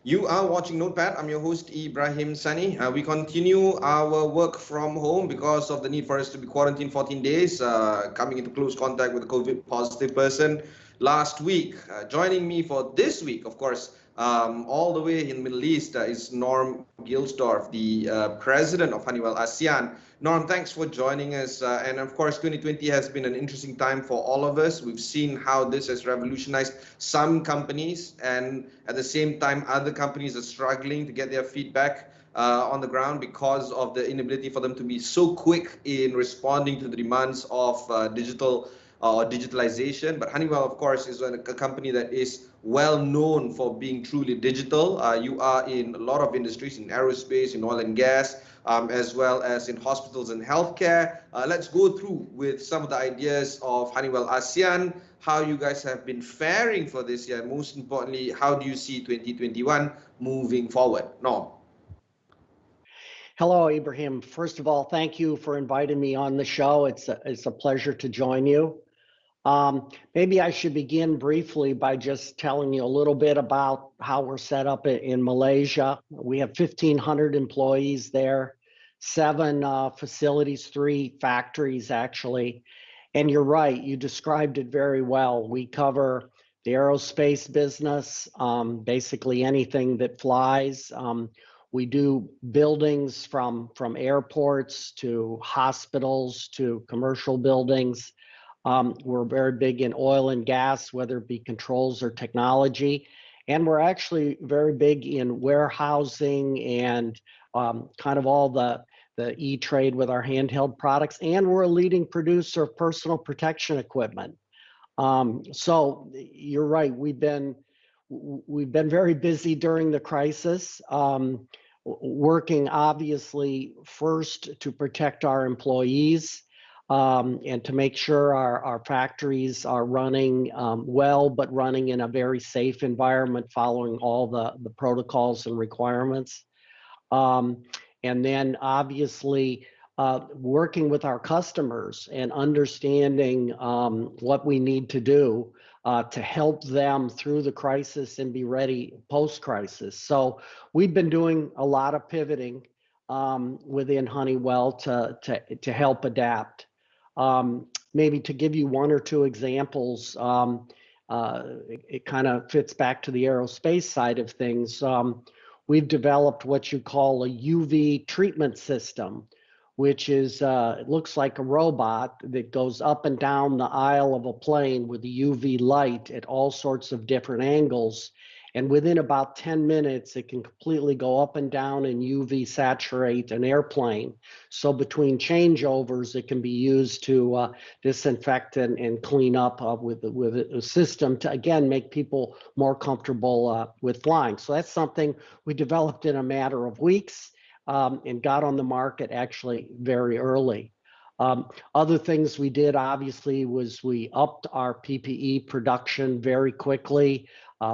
You are watching Notepad. I'm your host, Ibrahim Sani. We continue our work from home because of the need for us to be quarantined 14 days, coming into close contact with a COVID positive person last week. Joining me for this week, of course, all the way in the Middle East is Norm Gilsdorf, the president of Honeywell ASEAN. Norm, thanks for joining us. And of course, 2020 has been an interesting time for all of us. We've seen how this has revolutionized some companies, and at the same time, other companies are struggling to get their feedback on the ground because of the inability for them to be so quick in responding to the demands of digital or digitalization. But Honeywell, of course, is a company that is well known for being truly digital. You are in a lot of industries, in aerospace, in oil and gas, as well as in hospitals and healthcare. Let's go through with some of the ideas of Honeywell ASEAN, how you guys have been faring for this year, and most importantly, how do you see 2021 moving forward? Norm. Hello, Ibrahim. First of all, thank you for inviting me on the show. It's a pleasure to join you. Maybe I should begin briefly by just telling you a little bit about how we're set up in Malaysia. We have 1,500 employees there, 7 facilities, 3 factories actually. And you're right, you described it very well. We cover the aerospace business, basically anything that flies. We do buildings from airports to hospitals to commercial buildings. We're very big in oil and gas, whether it be controls or technology. And we're actually very big in warehousing and kind of all the e-trade with our handheld products. And we're a leading producer of personal protection equipment. So you're right, we've been very busy during the crisis, working obviously first to protect our employees, and to make sure our factories are running well, but running in a very safe environment, following all the protocols and requirements. And then obviously working with our customers and understanding what we need to do to help them through the crisis and be ready post-crisis. So we've been doing a lot of pivoting within Honeywell to help adapt. Maybe to give you 1 or 2 examples, it kind of fits back to the aerospace side of things. We've developed what you call a UV treatment system, which is, it looks like a robot that goes up and down the aisle of a plane with a UV light at all sorts of different angles. And within about 10 minutes, it can completely go up and down and UV saturate an airplane. So between changeovers, it can be used to disinfect and clean up with a system to, again, make people more comfortable with flying. So that's something we developed in a matter of weeks and got on the market actually very early. Other things we did, obviously, was we upped our PPE production very quickly.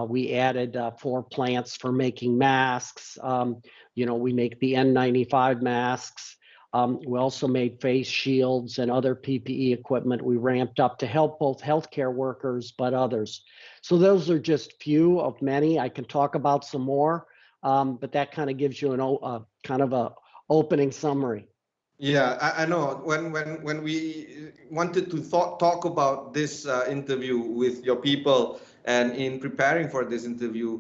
We added 4 plants for making masks. We make the N95 masks. We also made face shields and other PPE equipment we ramped up to help both healthcare workers, but others. So those are just few of many. I can talk about some more, but that kind of gives you kind of a opening summary. Yeah, I know. When we wanted to talk about this interview with your people, and in preparing for this interview,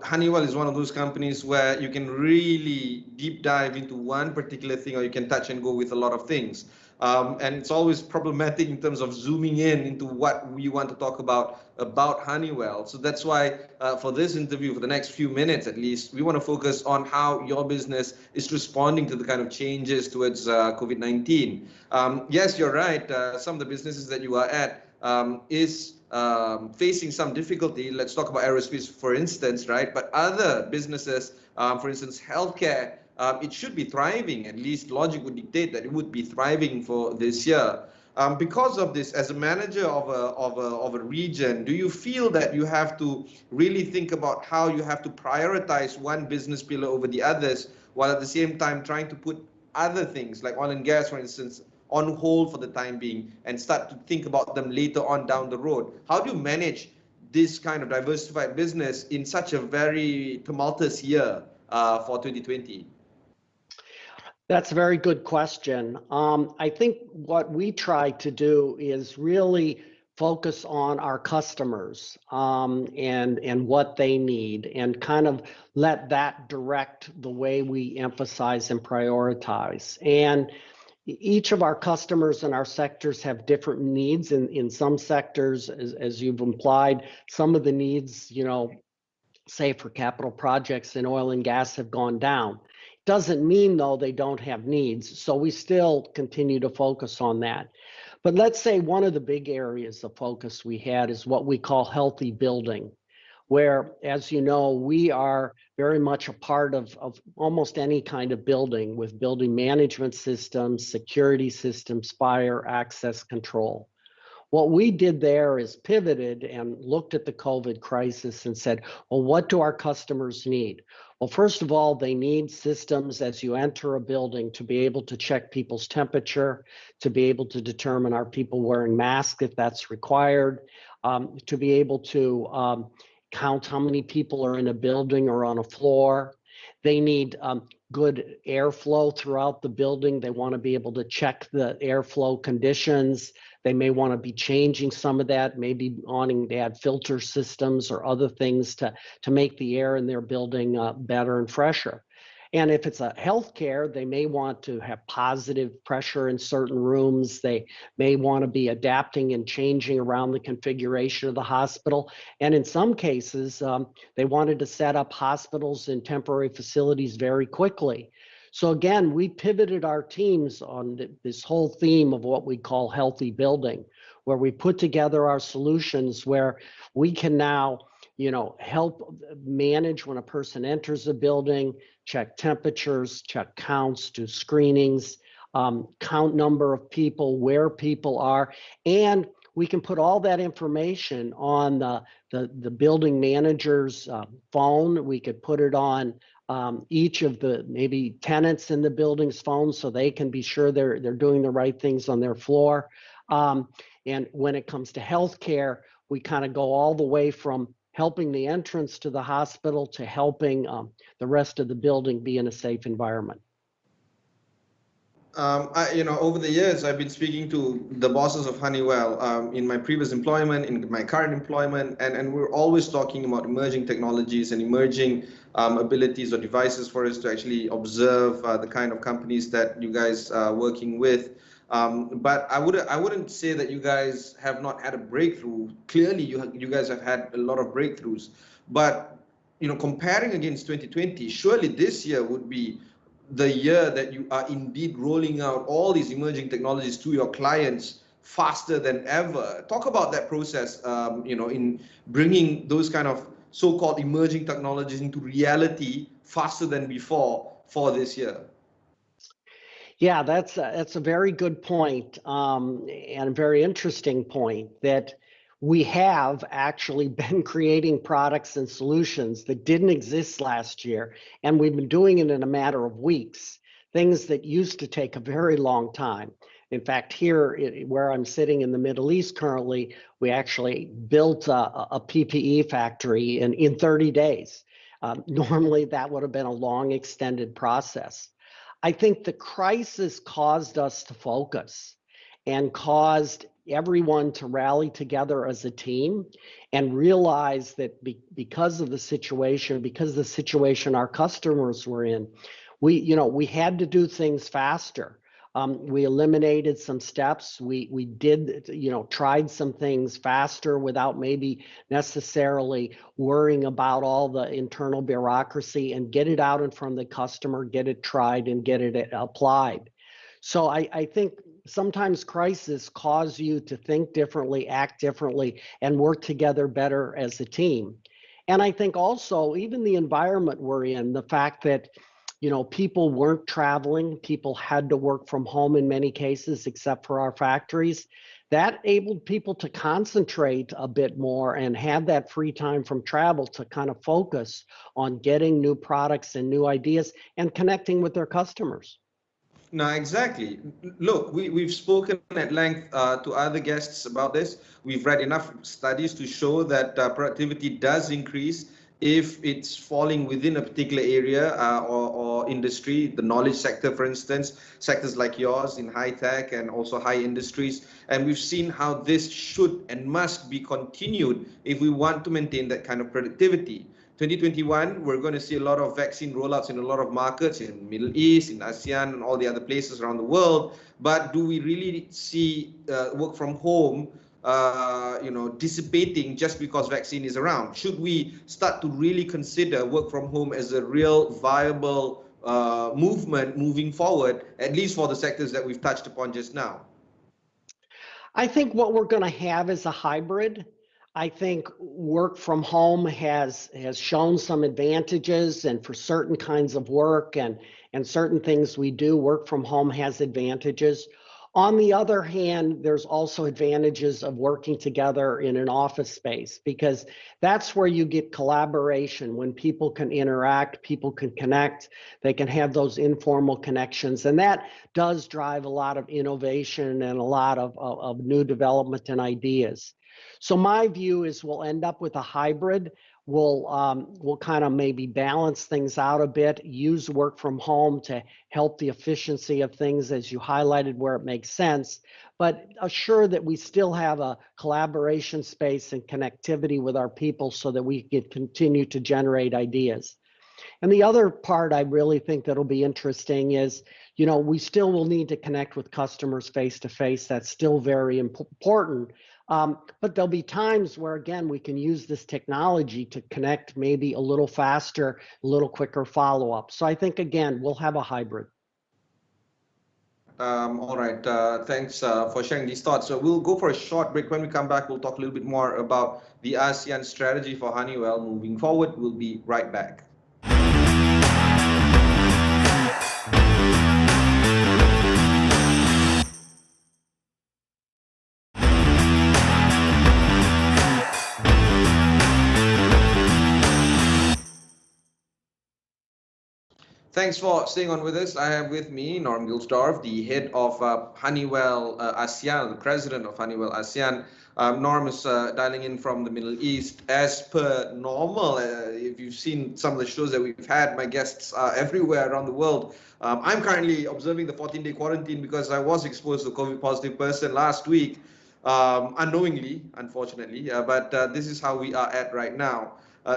Honeywell is one of those companies where you can really deep dive into one particular thing, or you can touch and go with a lot of things. And it's always problematic in terms of zooming in into what we want to talk about Honeywell. So that's why for this interview, for the next few minutes at least, we want to focus on how your business is responding to the kind of changes towards COVID-19. Yes, you're right. Some of the businesses that you are at is facing some difficulty. Let's talk about aerospace, for instance, right? But other businesses, for instance, healthcare, it should be thriving. At least logic would dictate that it would be thriving for this year. Because of this, as a manager of a region, do you feel that you have to really think about how you have to prioritize one business pillar over the others, while at the same time trying to put other things like oil and gas, for instance, on hold for the time being and start to think about them later on down the road? How do you manage this kind of diversified business in such a very tumultuous year for 2020? That's a very good question. I think what we try to do is really focus on our customers and what they need, and kind of let that direct the way we emphasize and prioritize. And each of our customers and our sectors have different needs. In some sectors, as you've implied, some of the needs, say for capital projects in oil and gas, have gone down. Doesn't mean though they don't have needs, so we still continue to focus on that. But let's say one of the big areas of focus we had is what we call healthy building, where, as you know, we are very much a part of almost any kind of building, with building management systems, security systems, fire, access control. What we did there is pivoted and looked at the COVID crisis and said, well, what do our customers need? Well, first of all, they need systems as you enter a building to be able to check people's temperature, to be able to determine are people wearing masks if that's required, to be able to count how many people are in a building or on a floor. They need good airflow throughout the building. They want to be able to check the airflow conditions. They may want to be changing some of that, maybe wanting to add filter systems or other things to make the air in their building better and fresher. And if it's a healthcare, they may want to have positive pressure in certain rooms. They may want to be adapting and changing around the configuration of the hospital. And in some cases, they wanted to set up hospitals and temporary facilities very quickly. So again, we pivoted our teams on this whole theme of what we call healthy building, where we put together our solutions where we can now, help manage when a person enters a building, check temperatures, check counts, do screenings, count number of people, where people are, and we can put all that information on the building manager's phone. We could put it on each of the maybe tenants in the building's phone, so they can be sure they're doing the right things on their floor. And when it comes to healthcare, we kind of go all the way from helping the entrance to the hospital to helping the rest of the building be in a safe environment. Over the years, I've been speaking to the bosses of Honeywell in my previous employment, in my current employment, and we're always talking about emerging technologies and emerging abilities or devices for us to actually observe the kind of companies that you guys are working with. But I wouldn't say that you guys have not had a breakthrough. Clearly, you guys have had a lot of breakthroughs. But comparing against 2020, surely this year would be the year that you are indeed rolling out all these emerging technologies to your clients faster than ever. Talk about that process, in bringing those kind of so-called emerging technologies into reality faster than before for this year. Yeah, that's a very good point, and a very interesting point, that we have actually been creating products and solutions that didn't exist last year, and we've been doing it in a matter of weeks, things that used to take a very long time. In fact, here where I'm sitting in the Middle East currently, we actually built a PPE factory in 30 days. Normally, that would have been a long, extended process. I think the crisis caused us to focus and caused everyone to rally together as a team and realize that because of the situation our customers were in, we had to do things faster. We eliminated some steps. We did, tried some things faster without maybe necessarily worrying about all the internal bureaucracy, and get it out in front of the customer, get it tried, and get it applied. So I think sometimes crises cause you to think differently, act differently, and work together better as a team. And I think also even the environment we're in, the fact that people weren't traveling, people had to work from home in many cases, except for our factories. That enabled people to concentrate a bit more and have that free time from travel to kind of focus on getting new products and new ideas and connecting with their customers. No, exactly. Look, we've spoken at length to other guests about this. We've read enough studies to show that productivity does increase if it's falling within a particular area or industry, the knowledge sector, for instance, sectors like yours in high tech and also high industries. And we've seen how this should and must be continued if we want to maintain that kind of productivity. 2021, we're going to see a lot of vaccine rollouts in a lot of markets in Middle East, in ASEAN, and all the other places around the world. But do we really see work from home, dissipating just because vaccine is around? Should we start to really consider work from home as a real viable movement moving forward, at least for the sectors that we've touched upon just now? I think what we're going to have is a hybrid. I think work from home has shown some advantages, and for certain kinds of work and certain things we do, work from home has advantages. On the other hand, there's also advantages of working together in an office space, because that's where you get collaboration. When people can interact, people can connect, they can have those informal connections, and that does drive a lot of innovation and a lot of new development and ideas. So my view is we'll end up with a hybrid. We'll kind of maybe balance things out a bit, use work from home to help the efficiency of things as you highlighted where it makes sense, but assure that we still have a collaboration space and connectivity with our people so that we can continue to generate ideas. And the other part I really think that'll be interesting is, we still will need to connect with customers face to face. That's still very important. But there'll be times where, again, we can use this technology to connect maybe a little faster, a little quicker follow-up. So I think, again, we'll have a hybrid. All right. Thanks for sharing these thoughts. So we'll go for a short break. When we come back, we'll talk a little bit more about the ASEAN strategy for Honeywell moving forward. We'll be right back. Thanks for staying on with us. I have with me Norm Gilsdorf, the head of Honeywell ASEAN, the president of Honeywell ASEAN. Norm is dialing in from the Middle East. As per normal, if you've seen some of the shows that we've had, my guests are everywhere around the world. I'm currently observing the 14-day quarantine because I was exposed to a COVID positive person last week, unknowingly, unfortunately, but this is how we are at right now.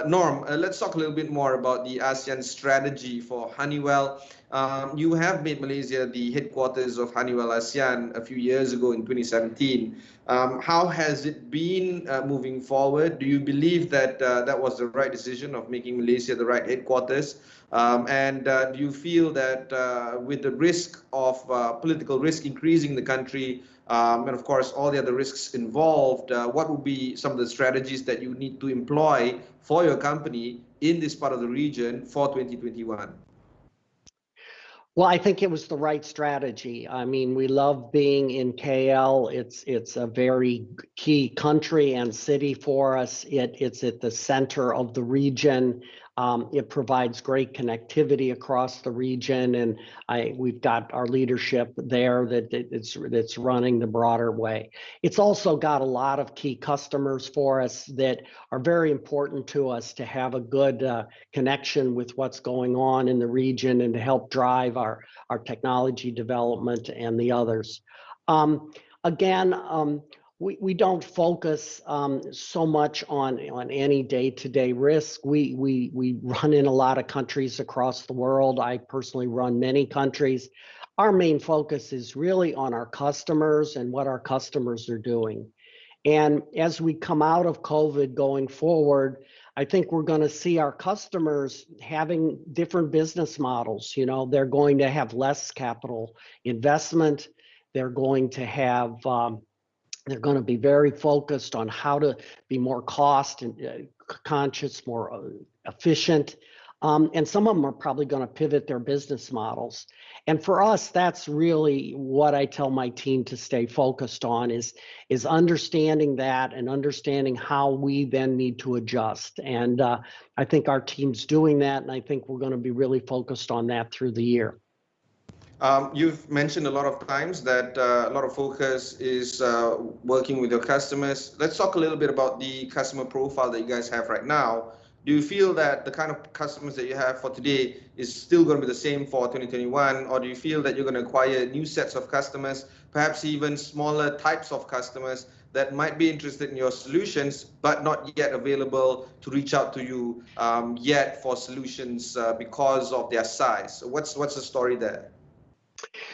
Norm, let's talk a little bit more about the ASEAN strategy for Honeywell. You have made Malaysia the headquarters of Honeywell ASEAN a few years ago in 2017. How has it been moving forward? Do you believe that that was the right decision of making Malaysia the right headquarters? And do you feel that with the risk of political risk increasing in the country, and of course all the other risks involved, what would be some of the strategies that you need to employ for your company in this part of the region for 2021? Well, I think it was the right strategy. I mean, we love being in KL. It's a very key country and city for us. It's at the center of the region. It provides great connectivity across the region, and we've got our leadership there that's running the broader way. It's also got a lot of key customers for us that are very important to us to have a good connection with what's going on in the region and to help drive our technology development and the others. We don't focus so much on any day-to-day risk. We run in a lot of countries across the world. I personally run many countries. Our main focus is really on our customers and what our customers are doing. And as we come out of COVID going forward, I think we're going to see our customers having different business models. They're going to have less capital investment. They're going to have they're going to be very focused on how to be more cost and conscious, more efficient. And some of them are probably going to pivot their business models. And for us, that's really what I tell my team to stay focused on is understanding that and understanding how we then need to adjust. And I think our team's doing that, and I think we're going to be really focused on that through the year. You've mentioned a lot of times that a lot of focus is working with your customers. Let's talk a little bit about the customer profile that you guys have right now. Do you feel that the kind of customers that you have for today is still going to be the same for 2021, or do you feel that you're going to acquire new sets of customers, perhaps even smaller types of customers that might be interested in your solutions, but not yet available to reach out to you yet for solutions because of their size? So what's the story there?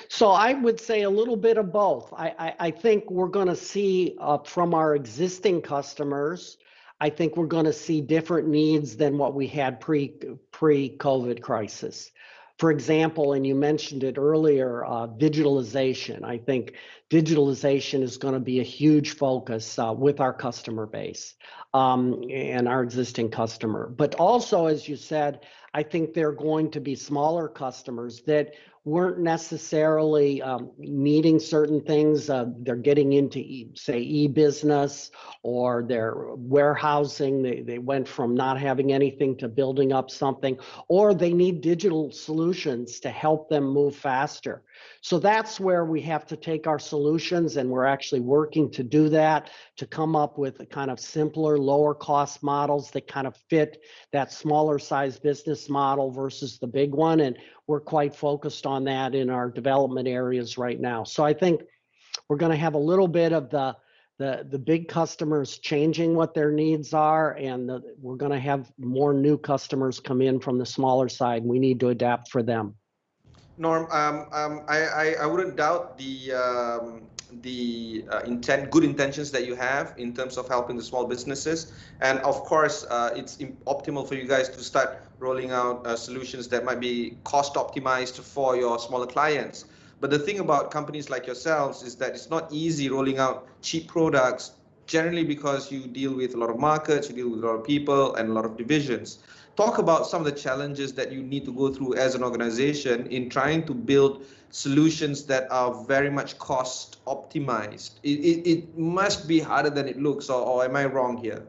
So I would say a little bit of both. I think we're going to see from our existing customers, I think we're going to see different needs than what we had pre-COVID crisis. For example, and you mentioned it earlier, digitalization. I think digitalization is going to be a huge focus with our customer base and our existing customer. But also, as you said, I think there are going to be smaller customers that weren't necessarily needing certain things. They're getting into, say, e-business, or they're warehousing. They went from not having anything to building up something, or they need digital solutions to help them move faster. So that's where we have to take our solutions, and we're actually working to do that, to come up with a kind of simpler, lower cost models that kind of fit that smaller size business model versus the big one. And we're quite focused on that in our development areas right now. So I think we're going to have a little bit of the big customers changing what their needs are, and we're going to have more new customers come in from the smaller side. We need to adapt for them. Norm, I wouldn't doubt good intentions that you have in terms of helping the small businesses, and of course, it's optimal for you guys to start rolling out solutions that might be cost optimized for your smaller clients. But the thing about companies like yourselves is that it's not easy rolling out cheap products, generally because you deal with a lot of markets, you deal with a lot of people and a lot of divisions. Talk about some of the challenges that you need to go through as an organization in trying to build solutions that are very much cost optimized. It must be harder than it looks, or am I wrong here?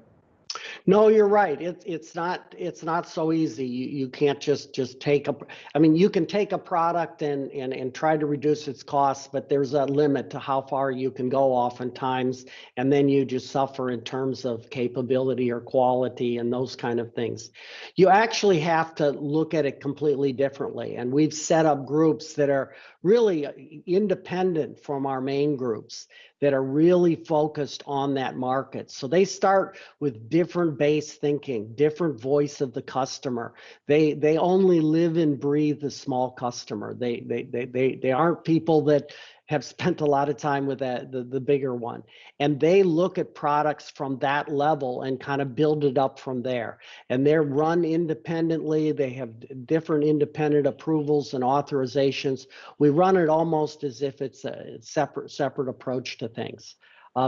No, you're right. It's not so easy. You can't just take you can take a product and try to reduce its costs, but there's a limit to how far you can go oftentimes, and then you just suffer in terms of capability or quality and those kind of things. You actually have to look at it completely differently, and we've set up groups that are really independent from our main groups, that are really focused on that market. So they start with different base thinking, different voice of the customer. They only live and breathe the small customer. They aren't people that have spent a lot of time with the bigger one. And they look at products from that level and kind of build it up from there. And they're run independently. They have different independent approvals and authorizations. We run it almost as if it's a separate approach to things.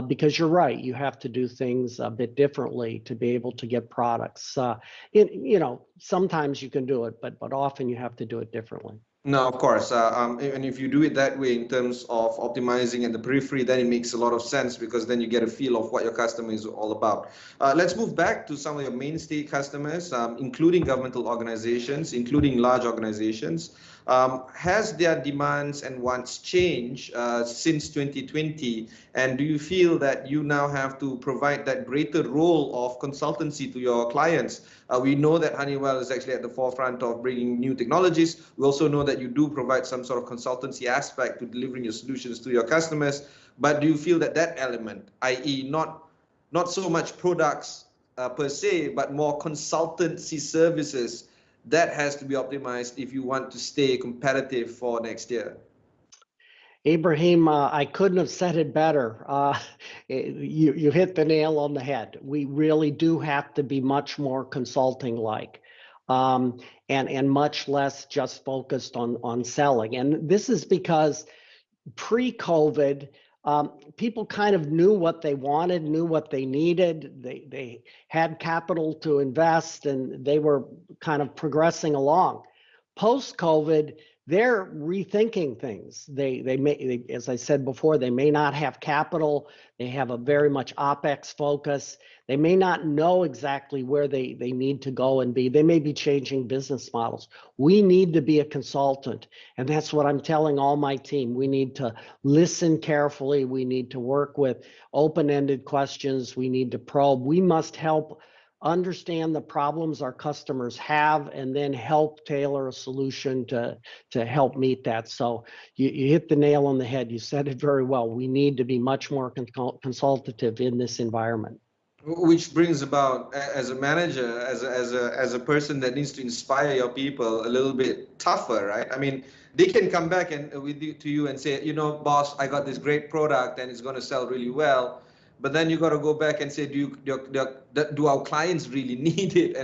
Because you're right, you have to do things a bit differently to be able to get products. Sometimes you can do it, but often you have to do it differently. No, of course. And if you do it that way in terms of optimizing at the periphery, then it makes a lot of sense, because then you get a feel of what your customer is all about. Let's move back to some of your mainstay customers, including governmental organizations, including large organizations. Has their demands and wants changed since 2020? And do you feel that you now have to provide that greater role of consultancy to your clients? We know that Honeywell is actually at the forefront of bringing new technologies. We also know that you do provide some sort of consultancy aspect to delivering your solutions to your customers. But do you feel that element, i.e. not so much products per se, but more consultancy services, that has to be optimized if you want to stay competitive for next year? Ibrahim, I couldn't have said it better. You hit the nail on the head. We really do have to be much more consulting-like, and much less just focused on selling. And this is because pre-COVID, people kind of knew what they wanted, knew what they needed. They had capital to invest, and they were kind of progressing along. Post-COVID, they're rethinking things. As I said before, they may not have capital. They have a very much OpEx focus. They may not know exactly where they need to go and be. They may be changing business models. We need to be a consultant. And that's what I'm telling all my team. We need to listen carefully. We need to work with open-ended questions. We need to probe. We must help understand the problems our customers have and then help tailor a solution to help meet that. So you hit the nail on the head. You said it very well. We need to be much more consultative in this environment. Which brings about, as a manager, as a person that needs to inspire your people, a little bit tougher, right? I mean, they can come back and to you and say, you know, boss, I got this great product and it's going to sell really well. But then you got to go back and say, do our clients really need it?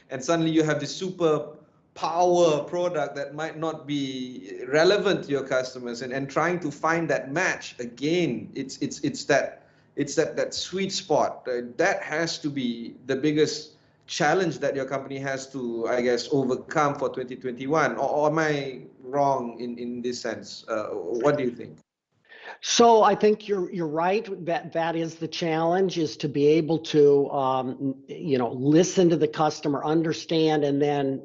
And suddenly you have this super power product that might not be relevant to your customers, and trying to find that match again. It's that sweet spot that has to be the biggest challenge that your company has to, I guess, overcome for 2021. Or am I wrong in this sense? What do you think? So I think you're right. That is the challenge, is to be able to listen to the customer, understand, and then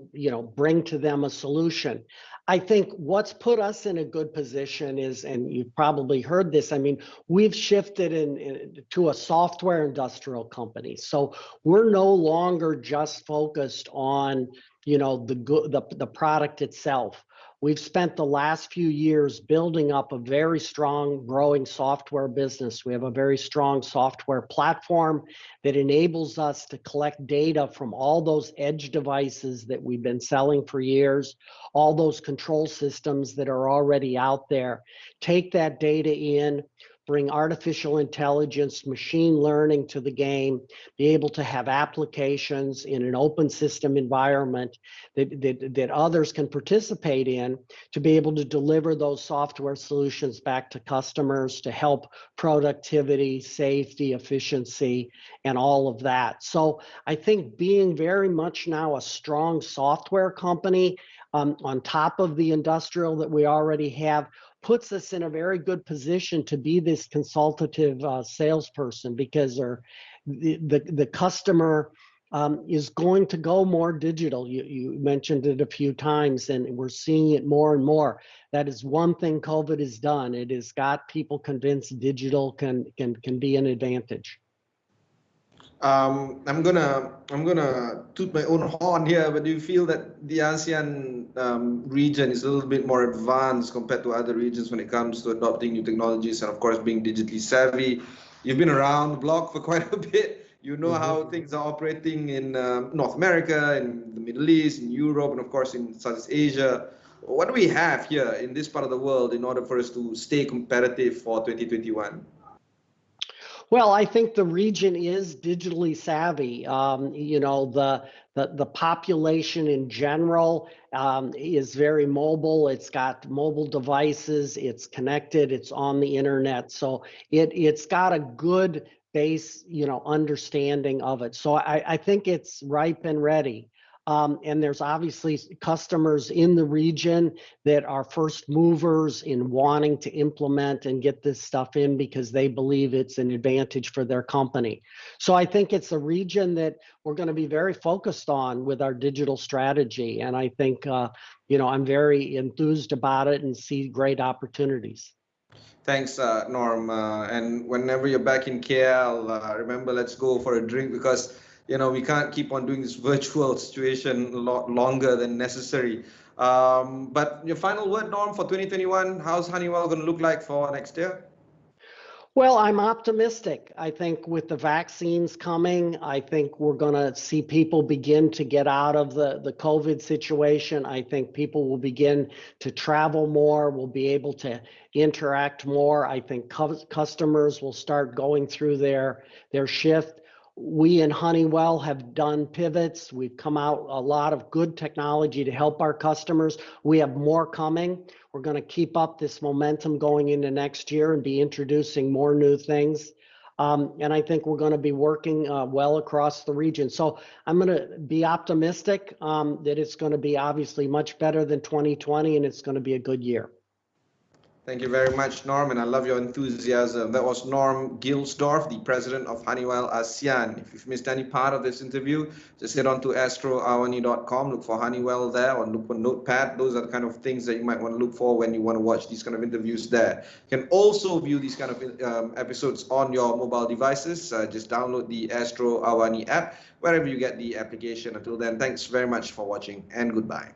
bring to them a solution. I think what's put us in a good position is, and you've probably heard this, I mean, we've shifted to a software industrial company. So we're no longer just focused on the product itself. We've spent the last few years building up a very strong, growing software business. We have a very strong software platform that enables us to collect data from all those edge devices that we've been selling for years, all those control systems that are already out there. Take that data in, bring artificial intelligence, machine learning to the game, be able to have applications in an open system environment that others can participate in, to be able to deliver those software solutions back to customers to help productivity, safety, efficiency, and all of that. So I think being very much now a strong software company on top of the industrial that we already have puts us in a very good position to be this consultative salesperson, because the customer is going to go more digital. You mentioned it a few times, and we're seeing it more and more. That is one thing COVID has done. It has got people convinced digital can be an advantage. I'm gonna toot my own horn here, but do you feel that the ASEAN region is a little bit more advanced compared to other regions when it comes to adopting new technologies and, of course, being digitally savvy? You've been around the block for quite a bit. You know how things are operating in North America, in the Middle East, in Europe, and of course in Southeast Asia. What do we have here in this part of the world in order for us to stay competitive for 2021? Well, I think the region is digitally savvy. The population in general is very mobile. It's got mobile devices. It's connected. It's on the internet. So it's got a good base, understanding of it. So I think it's ripe and ready. And there's obviously customers in the region that are first movers in wanting to implement and get this stuff in because they believe it's an advantage for their company. So I think it's a region that we're going to be very focused on with our digital strategy. And I think, I'm very enthused about it and see great opportunities. Thanks, Norm. And whenever you're back in KL, remember, let's go for a drink, because we can't keep on doing this virtual situation a lot longer than necessary. But your final word, Norm, for 2021, how's Honeywell going to look like for next year? Well, I'm optimistic. I think with the vaccines coming, I think we're going to see people begin to get out of the COVID situation. I think people will begin to travel more, will be able to interact more. I think customers will start going through their shift. We in Honeywell have done pivots. We've come out a lot of good technology to help our customers. We have more coming. We're going to keep up this momentum going into next year and be introducing more new things. And I think we're going to be working well across the region. So I'm going to be optimistic that it's going to be obviously much better than 2020, and it's going to be a good year. Thank you very much, Norm, and I love your enthusiasm. That was Norm Gilsdorf, the president of Honeywell ASEAN. If you've missed any part of this interview, just head on to astroawani.com, look for Honeywell there, or look for Notepad. Those are the kind of things that you might want to look for when you want to watch these kind of interviews there. You can also view these kind of episodes on your mobile devices. Just download the Astro AWANI app, wherever you get the application. Until then, thanks very much for watching, and goodbye.